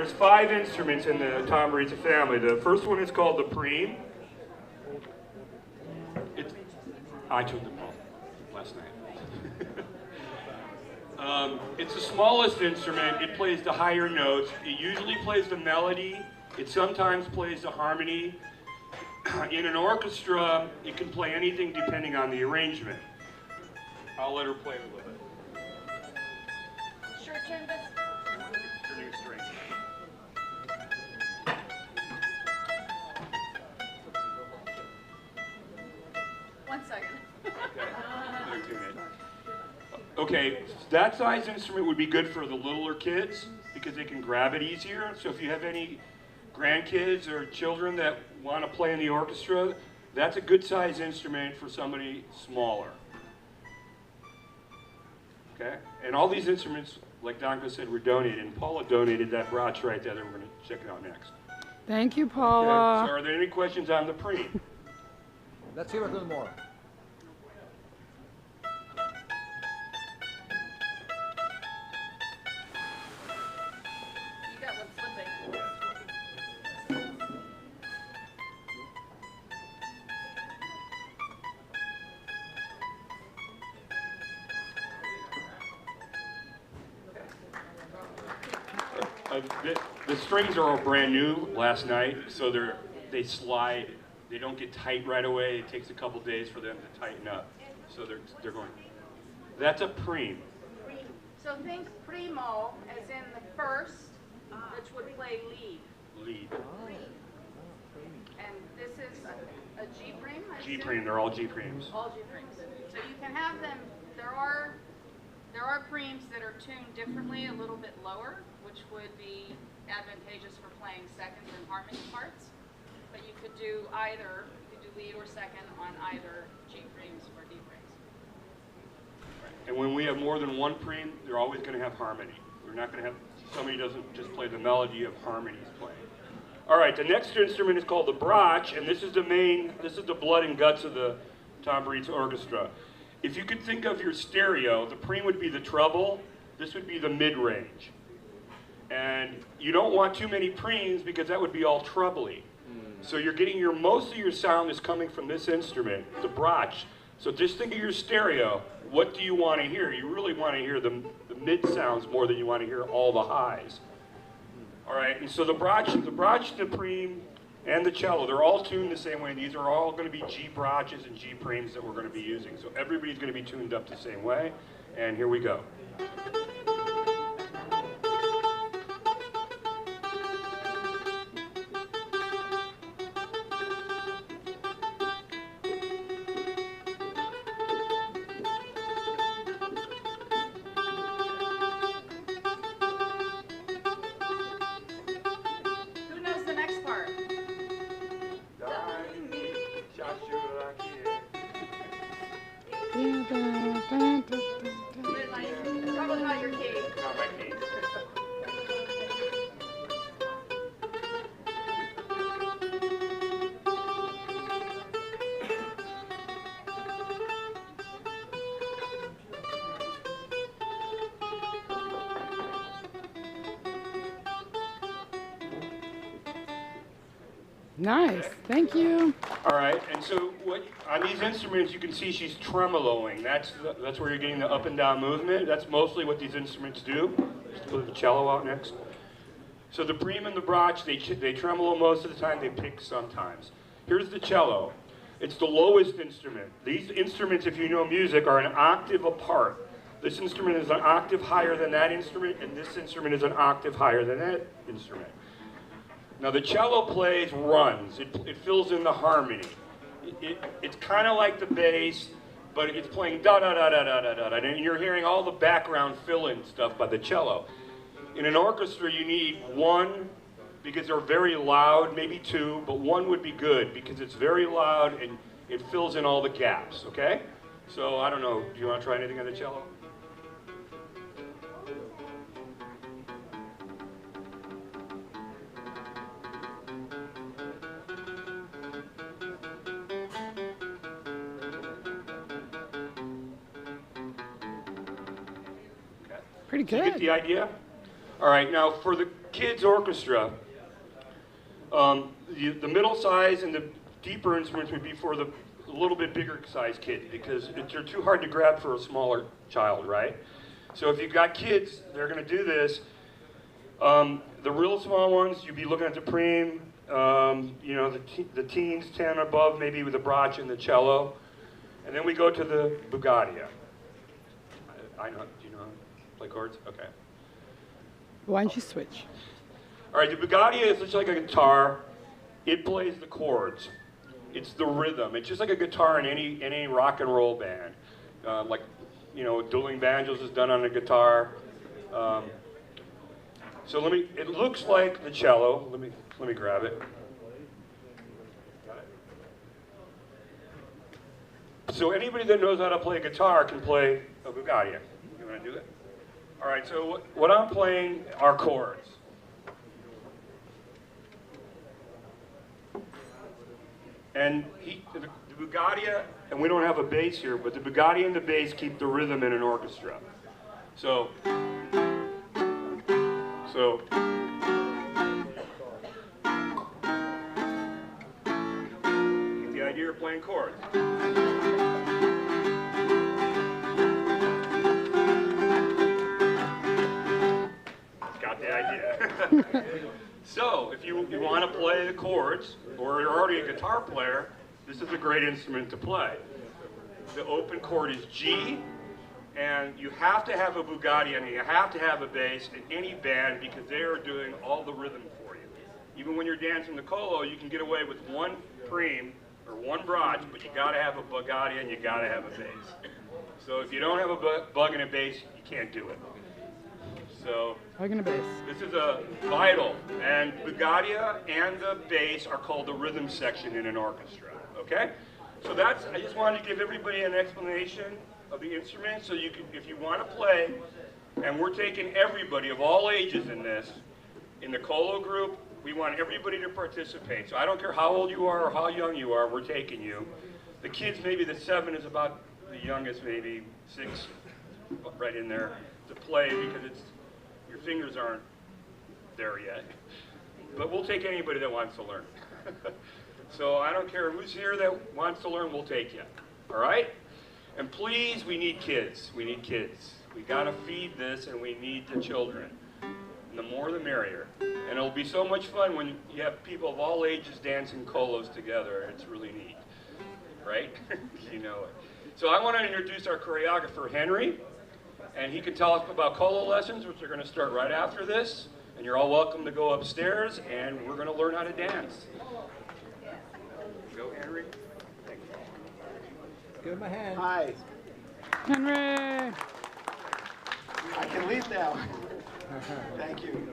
There's 5 instruments in the Tamburitza family. The first one is called the Prim. I took them all last night. It's the smallest instrument. It plays the higher notes. It usually plays the melody. It sometimes plays the harmony. In an orchestra, it can play anything depending on the arrangement. I'll let her play a little bit. Sure, turn this. Turning a string. One second. Okay, that size instrument would be good for the littler kids because they can grab it easier. So if you have any grandkids or children that want to play in the orchestra, that's a good size instrument for somebody smaller. Okay, and all these instruments, like Danko said, were donated, and Paula donated that broch right there that we're going to check it out next. Thank you, Paula. Okay, so are there any questions on the Prim? Let's hear a little more. You got one slipping. The strings are all brand new last night, so they slide. They don't get tight right away. It takes a couple days for them to tighten up. So they're going. That's a Prim. So think primo as in the first, which would play lead. Lead. And this is a G Prim? I G assume? Prim. They're all G Prims. All G Prims. So you can have them, there are Prims that are tuned differently, a little bit lower, which would be advantageous for playing seconds and harmony parts. But you could do either, you could do lead or second on either G Prims or D Prims. And when we have more than one Prim, they're always going to have harmony. We're not going to have, somebody doesn't just play the melody, you have harmonies playing. All right, the next instrument is called the broch, and this is the blood and guts of the Tamburitza Orchestra. If you could think of your stereo, the Prim would be the treble, this would be the mid-range. And you don't want too many Prims because that would be all trebly. So you're getting most of your sound is coming from this instrument, the broch. So just think of your stereo. What do you want to hear? You really want to hear the mid sounds more than you want to hear all the highs. All right, and so the broch, the Prim, and the cello, they're all tuned the same way. And these are all going to be G broches and G Prims that we're going to be using. So everybody's going to be tuned up the same way. And here we go. Probably not your key. Not my key. Nice. Thank you. All right, and so on these instruments you can see she's tremoloing. That's where you're getting the up and down movement. That's mostly what these instruments do. Just put the cello out next. So the Prim and the broch, they tremolo most of the time, they pick sometimes. Here's the cello. It's the lowest instrument. These instruments, if you know music, are an octave apart. This instrument is an octave higher than that instrument, and this instrument is an octave higher than that instrument. Now the cello plays runs. It fills in the harmony. It's kind of like the bass, but it's playing da da da da da da da, and you're hearing all the background fill-in stuff by the cello. In an orchestra, you need one because they're very loud, maybe two, but one would be good because it's very loud and it fills in all the gaps. Okay? So I don't know. Do you want to try anything on the cello? Pretty Do you get good. the idea? All right, now for the kids orchestra, the middle size and the deeper instruments would be for the little bit bigger size kids because they're too hard to grab for a smaller child, right? So if you've got kids, they're going to do this. The real small ones, you'd be looking at the Prim, you know, the teens, 10 above, maybe with the broch and the cello. And then we go to the Bugarija. I know, do you know how to play chords? Okay. Why don't you switch? All right, the Bugarija is just like a guitar. It plays the chords. It's the rhythm. It's just like a guitar in any rock and roll band. Like, you know, dueling banjos is done on a guitar. So it looks like the cello. Let me grab it. Got it? So anybody that knows how to play guitar can play a Bugarija. You want to do it? All right, so what I'm playing are chords. And the Bugarija, and we don't have a bass here, but the Bugarija and the bass keep the rhythm in an orchestra. So the idea of playing chords. Got the idea. So, if you want to play the chords, or you're already a guitar player, this is a great instrument to play. The open chord is G, and you have to have a Bugatti and you have to have a bass in any band because they are doing all the rhythm for you. Even when you're dancing the colo, you can get away with one Prim or one broch, but you got to have a Bugatti and you got to have a bass. So if you don't have a bug and a bass, you can't do it. So Bug and a bass. this is a vital, and Bugarija and the bass are called the rhythm section in an orchestra, okay? So I just wanted to give everybody an explanation of the instrument so you can, if you want to play, and we're taking everybody of all ages in this, in the colo group, we want everybody to participate. So I don't care how old you are or how young you are, we're taking you. The kids, maybe the 7 is about the youngest, maybe 6, right in there, to play because your fingers aren't there yet. But we'll take anybody that wants to learn. So I don't care who's here that wants to learn, we'll take you. All right? And please, we need kids. We need kids. We gotta feed this and we need the children. And the more the merrier. And it'll be so much fun when you have people of all ages dancing colos together. It's really neat. Right? You know it. So I want to introduce our choreographer, Henry. And he can tell us about colo lessons, which are going to start right after this. And you're all welcome to go upstairs, and we're going to learn how to dance. Go, Henry. Give him a hand. Hi, Henry! I can leave now. Thank you.